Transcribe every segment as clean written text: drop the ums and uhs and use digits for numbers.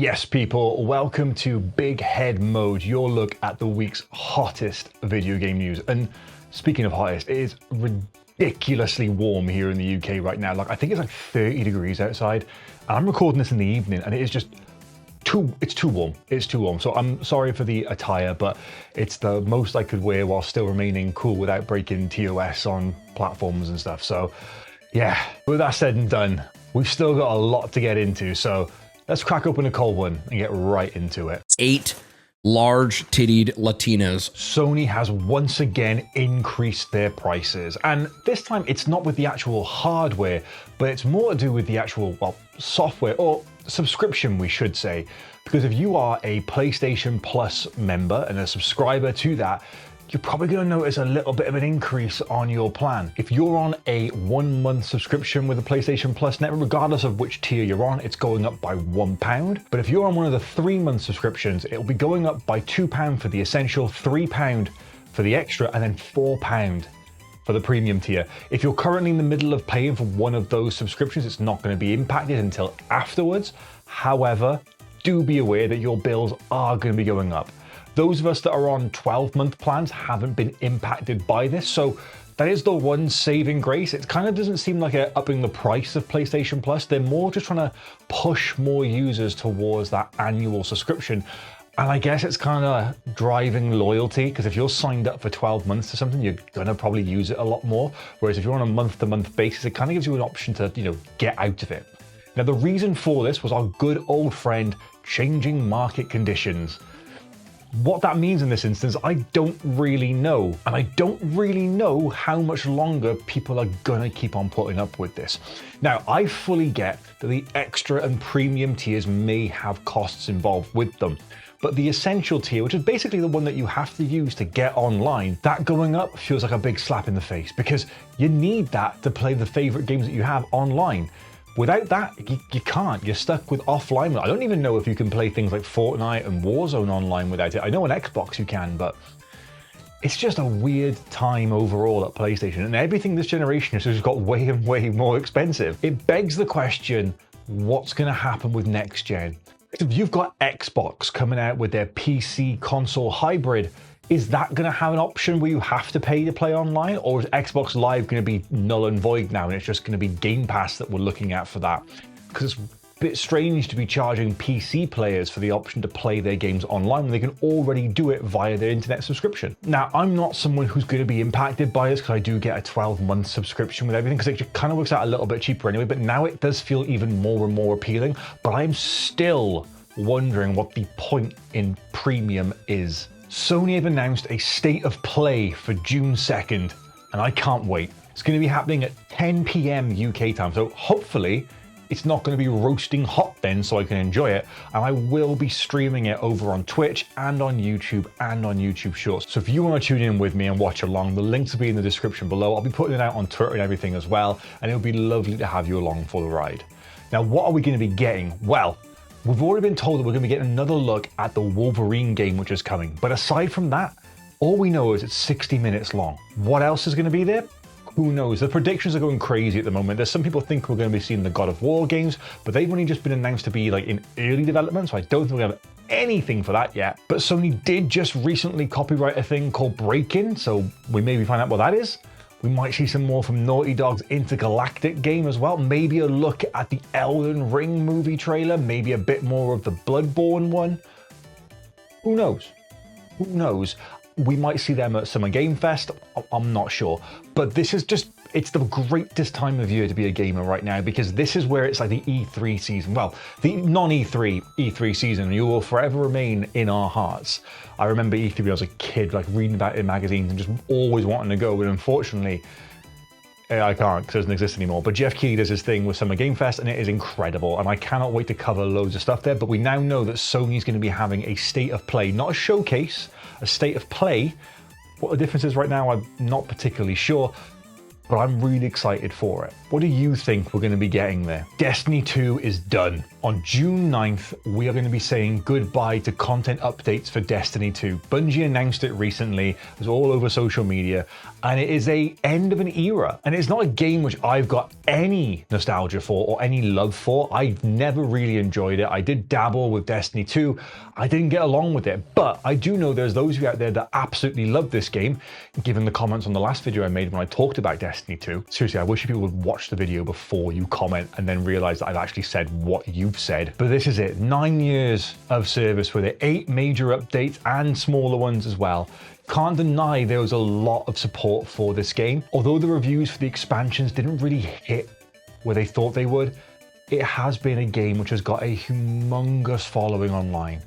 Yes, people, welcome to Big Head Mode, your look at the week's hottest video game news. And speaking of hottest, it is ridiculously warm here in the UK right now. I think it's like 30 degrees outside. And I'm recording this in the evening and it is just it's too warm. It's too warm. So I'm sorry for the attire, but it's the most I could wear while still remaining cool without breaking TOS on platforms and stuff. So yeah, with that said and done, we've still got a lot to get into. So let's crack open a cold one and get right into it. 8 large-tittied Latinas. Sony has once again increased their prices. And this time it's not with the actual hardware, but it's more to do with the actual, software or subscription, we should say. Because if you are a PlayStation Plus member and a subscriber to that, you're probably going to notice a little bit of an increase on your plan. If you're on a 1-month subscription with a PlayStation Plus network, regardless of which tier you're on, it's going up by £1. But if you're on one of the 3-month subscriptions, it'll be going up by £2 for the essential, £3 for the extra, and then £4 for the premium tier. If you're currently in the middle of paying for one of those subscriptions, it's not going to be impacted until afterwards. However, do be aware that your bills are going to be going up. Those of us that are on 12-month plans haven't been impacted by this, so that is the one saving grace. It kind of doesn't seem like a upping the price of PlayStation Plus. They're more just trying to push more users towards that annual subscription. And I guess it's kind of driving loyalty, because if you're signed up for 12 months to something, you're going to probably use it a lot more. Whereas if you're on a month-to-month basis, it kind of gives you an option to, get out of it. Now, the reason for this was our good old friend, changing market conditions. What that means in this instance, I don't really know. And I don't really know how much longer people are gonna keep on putting up with this. Now, I fully get that the extra and premium tiers may have costs involved with them. But the essential tier, which is basically the one that you have to use to get online, that going up feels like a big slap in the face, because you need that to play the favorite games that you have online. Without that, you can't. You're stuck with offline. I don't even know if you can play things like Fortnite and Warzone online without it. I know on Xbox you can, but it's just a weird time overall at PlayStation. And everything this generation has just got way and way more expensive. It begs the question, what's going to happen with next gen? If you've got Xbox coming out with their PC console hybrid, is that going to have an option where you have to pay to play online? Or is Xbox Live going to be null and void now and it's just going to be Game Pass that we're looking at for that? Because it's a bit strange to be charging PC players for the option to play their games online when they can already do it via their internet subscription. Now, I'm not someone who's going to be impacted by this because I do get a 12-month subscription with everything, because it kind of works out a little bit cheaper anyway, but now it does feel even more and more appealing. But I'm still wondering what the point in premium is. Sony have announced a state of play for June 2nd, and I can't wait. It's going to be happening at 10 PM UK time, so hopefully it's not going to be roasting hot then so I can enjoy it, and I will be streaming it over on Twitch and on YouTube Shorts. So if you want to tune in with me and watch along, the links will be in the description below. I'll be putting it out on Twitter and everything as well, and it'll be lovely to have you along for the ride. Now, what are we going to be getting? Well, we've already been told that we're going to be getting another look at the Wolverine game, which is coming. But aside from that, all we know is it's 60 minutes long. What else is going to be there? Who knows? The predictions are going crazy at the moment. There's some people think we're going to be seeing the God of War games, but they've only just been announced to be in early development, so I don't think we have anything for that yet. But Sony did just recently copyright a thing called Break-In, so we maybe find out what that is. We might see some more from Naughty Dog's Intergalactic game as well. Maybe a look at the Elden Ring movie trailer. Maybe a bit more of the Bloodborne one. Who knows? Who knows? We might see them at Summer Game Fest. I'm not sure. But this is just, it's the greatest time of year to be a gamer right now, because this is where it's like the E3 season. Well, the non-E3 E3 season. You will forever remain in our hearts. I remember E3 when I was a kid, reading about it in magazines and just always wanting to go. But unfortunately, I can't because it doesn't exist anymore. But Jeff Keighley does his thing with Summer Game Fest and it is incredible. And I cannot wait to cover loads of stuff there. But we now know that Sony's going to be having a state of play, not a showcase, a state of play. What the difference is right now, I'm not particularly sure. but I'm really excited for it. What do you think we're going to be getting there? Destiny 2 is done. On June 9th, we are going to be saying goodbye to content updates for Destiny 2. Bungie announced it recently, it was all over social media, and it is a end of an era. And it's not a game which I've got any nostalgia for or any love for. I've never really enjoyed it. I did dabble with Destiny 2. I didn't get along with it, but I do know there's those of you out there that absolutely love this game, given the comments on the last video I made when I talked about Destiny 2. Seriously, I wish people would watch the video before you comment and then realize that I've actually said what you've said. But this is it, 9 years of service with it, 8 major updates and smaller ones as well. Can't deny there was a lot of support for this game. Although the reviews for the expansions didn't really hit where they thought they would, it has been a game which has got a humongous following online.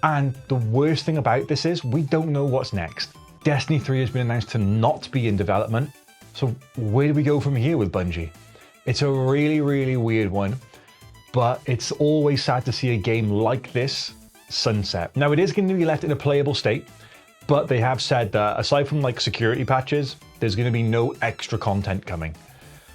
And the worst thing about this is we don't know what's next. Destiny 3 has been announced to not be in development. So where do we go from here with Bungie? It's a really, really weird one, but it's always sad to see a game like this sunset. Now it is going to be left in a playable state, but they have said that aside from like security patches, there's going to be no extra content coming.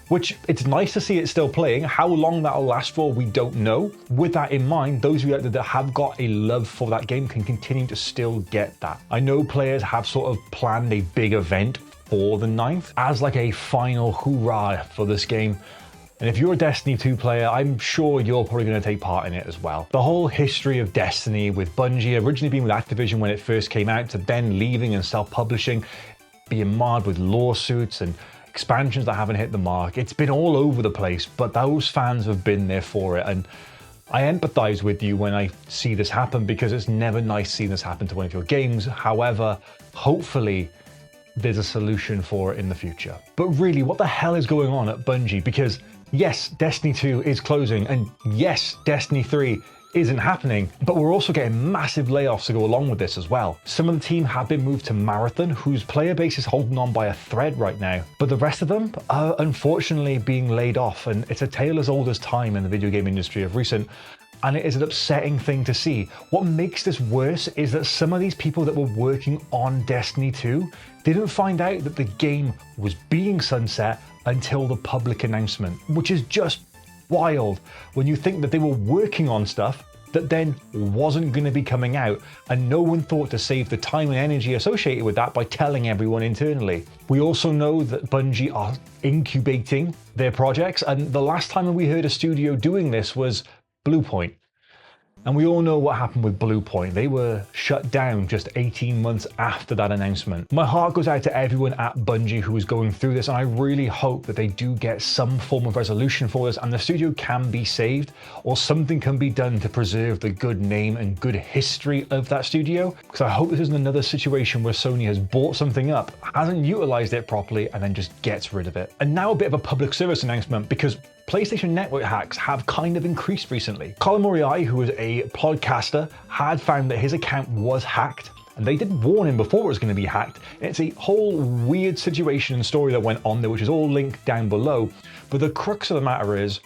Which it's nice to see it still playing. How long that'll last for, we don't know. With that in mind, those of you out there that have got a love for that game can continue to still get that. I know players have sort of planned a big event for the 9th as like a final hoorah for this game. And if you're a Destiny 2 player, I'm sure you're probably going to take part in it as well. The whole history of Destiny with Bungie, originally being with Activision when it first came out, to then leaving and self-publishing, being marred with lawsuits and expansions that haven't hit the mark. It's been all over the place, but those fans have been there for it. And I empathize with you when I see this happen, because it's never nice seeing this happen to one of your games. However, hopefully there's a solution for it in the future. But really, what the hell is going on at Bungie? Because yes, Destiny 2 is closing, and yes, Destiny 3 isn't happening, but we're also getting massive layoffs to go along with this as well. Some of the team have been moved to Marathon, whose player base is holding on by a thread right now, but the rest of them are unfortunately being laid off, and it's a tale as old as time in the video game industry of recent, and it is an upsetting thing to see. What makes this worse is that some of these people that were working on Destiny 2 didn't find out that the game was being sunset until the public announcement, which is just wild when you think that they were working on stuff that then wasn't going to be coming out, and no one thought to save the time and energy associated with that by telling everyone internally. We also know that Bungie are incubating their projects, and the last time we heard a studio doing this was Bluepoint. And we all know what happened with Bluepoint. They were shut down just 18 months after that announcement. My heart goes out to everyone at Bungie who is going through this, and I really hope that they do get some form of resolution for this and the studio can be saved, or something can be done to preserve the good name and good history of that studio. Because I hope this isn't another situation where Sony has bought something up, hasn't utilized it properly, and then just gets rid of it. And now a bit of a public service announcement, because PlayStation Network hacks have kind of increased recently. Colin Moriarty, who is a podcaster, had found that his account was hacked, and they did warn him before it was going to be hacked. It's a whole weird situation and story that went on there, which is all linked down below. But the crux of the matter is,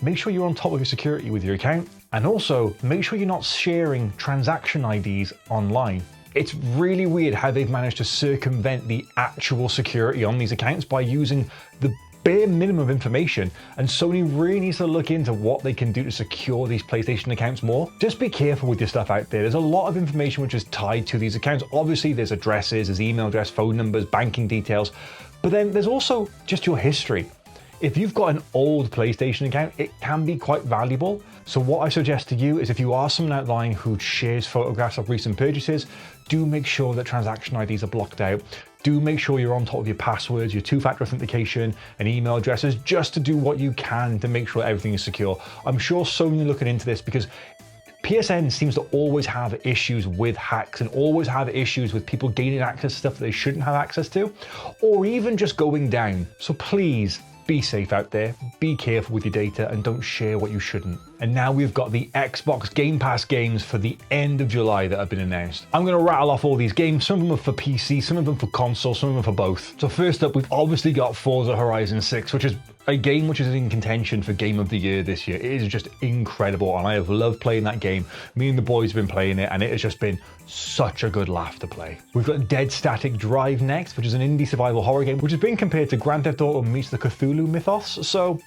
make sure you're on top of your security with your account, and also make sure you're not sharing transaction IDs online. It's really weird how they've managed to circumvent the actual security on these accounts by using the bare minimum of information, and Sony really needs to look into what they can do to secure these PlayStation accounts more. Just be careful with your stuff out there. There's a lot of information which is tied to these accounts. Obviously there's addresses, there's email address, phone numbers, banking details, but then there's also just your history. If you've got an old PlayStation account, it can be quite valuable. So what I suggest to you is, if you are someone outlying who shares photographs of recent purchases, do make sure that transaction IDs are blocked out. Do make sure you're on top of your passwords, your two-factor authentication, and email addresses, just to do what you can to make sure everything is secure. I'm sure Sony are looking into this, because PSN seems to always have issues with hacks and always have issues with people gaining access to stuff that they shouldn't have access to, or even just going down. So please, be safe out there, be careful with your data, and don't share what you shouldn't. And now we've got the Xbox Game Pass games for the end of July that have been announced. I'm going to rattle off all these games. Some of them are for PC, some of them for console, some of them for both. So first up, we've obviously got Forza Horizon 6, which is a game which is in contention for Game of the Year this year. It is just incredible, and I have loved playing that game. Me and the boys have been playing it, and it has just been such a good laugh to play. We've got Dead Static Drive next, which is an indie survival horror game, which has been compared to Grand Theft Auto meets the Cthulhu mythos. So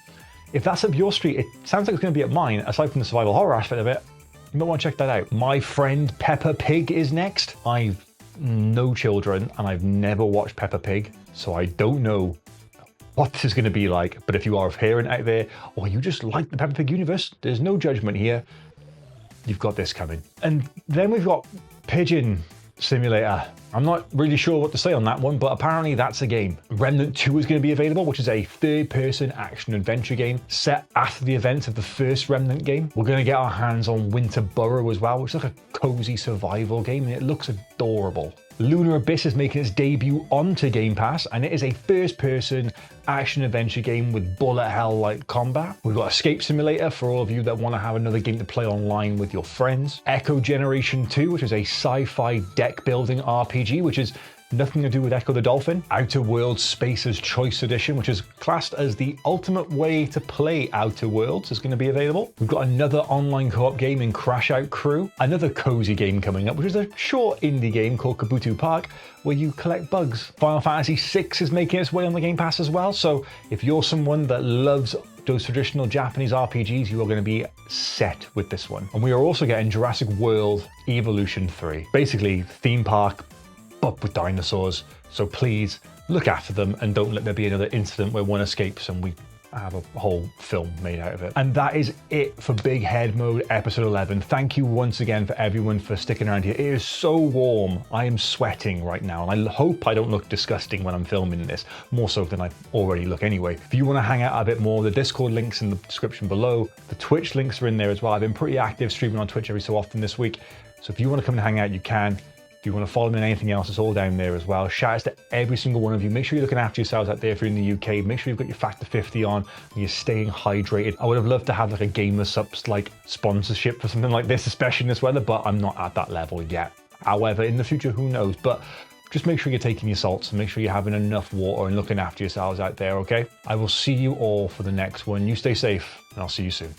if that's up your street, it sounds like it's going to be up mine. Aside from the survival horror aspect of it, you might want to check that out. My Friend Peppa Pig is next. I've no children, and I've never watched Peppa Pig, so I don't know what this is going to be like. But if you are a parent out there, or you just like the Peppa Pig universe, there's no judgment here. You've got this coming. And then we've got Pigeon Simulator. I'm not really sure what to say on that one, but apparently that's a game. Remnant 2 is going to be available, which is a third-person action-adventure game set after the events of the first Remnant game. We're going to get our hands on Winter Burrow as well, which is like a cozy survival game, and it looks adorable. Lunar Abyss is making its debut onto Game Pass, and it is a first-person action-adventure game with bullet hell-like combat. We've got Escape Simulator for all of you that want to have another game to play online with your friends. Echo Generation 2, which is a sci-fi deck-building RPG, which is nothing to do with Echo the Dolphin. Outer Worlds Spacer's Choice Edition, which is classed as the ultimate way to play Outer Worlds, is going to be available. We've got another online co-op game in Crash Out Crew, another cozy game coming up, which is a short indie game called Kabuto Park, where you collect bugs. Final Fantasy VI is making its way on the Game Pass as well, so if you're someone that loves those traditional Japanese RPGs, you are going to be set with this one. And we are also getting Jurassic World Evolution 3. Basically, theme park, but with dinosaurs. So please look after them and don't let there be another incident where one escapes and we have a whole film made out of it. And that is it for Big Head Mode episode 11. Thank you once again for everyone for sticking around here. It is so warm. I am sweating right now, and I hope I don't look disgusting when I'm filming this, more so than I already look anyway. If you want to hang out a bit more, the Discord link's in the description below. The Twitch links are in there as well. I've been pretty active streaming on Twitch every so often this week. So if you want to come and hang out, you can. If you want to follow me on anything else, it's all down there as well. Shout outs to every single one of you. Make sure you're looking after yourselves out there if you're in the UK. Make sure you've got your Factor 50 on and you're staying hydrated. I would have loved to have like a Gamer Subs like sponsorship for something like this, especially in this weather, but I'm not at that level yet. However, in the future, who knows? But just make sure you're taking your salts and make sure you're having enough water and looking after yourselves out there, okay? I will see you all for the next one. You stay safe, and I'll see you soon.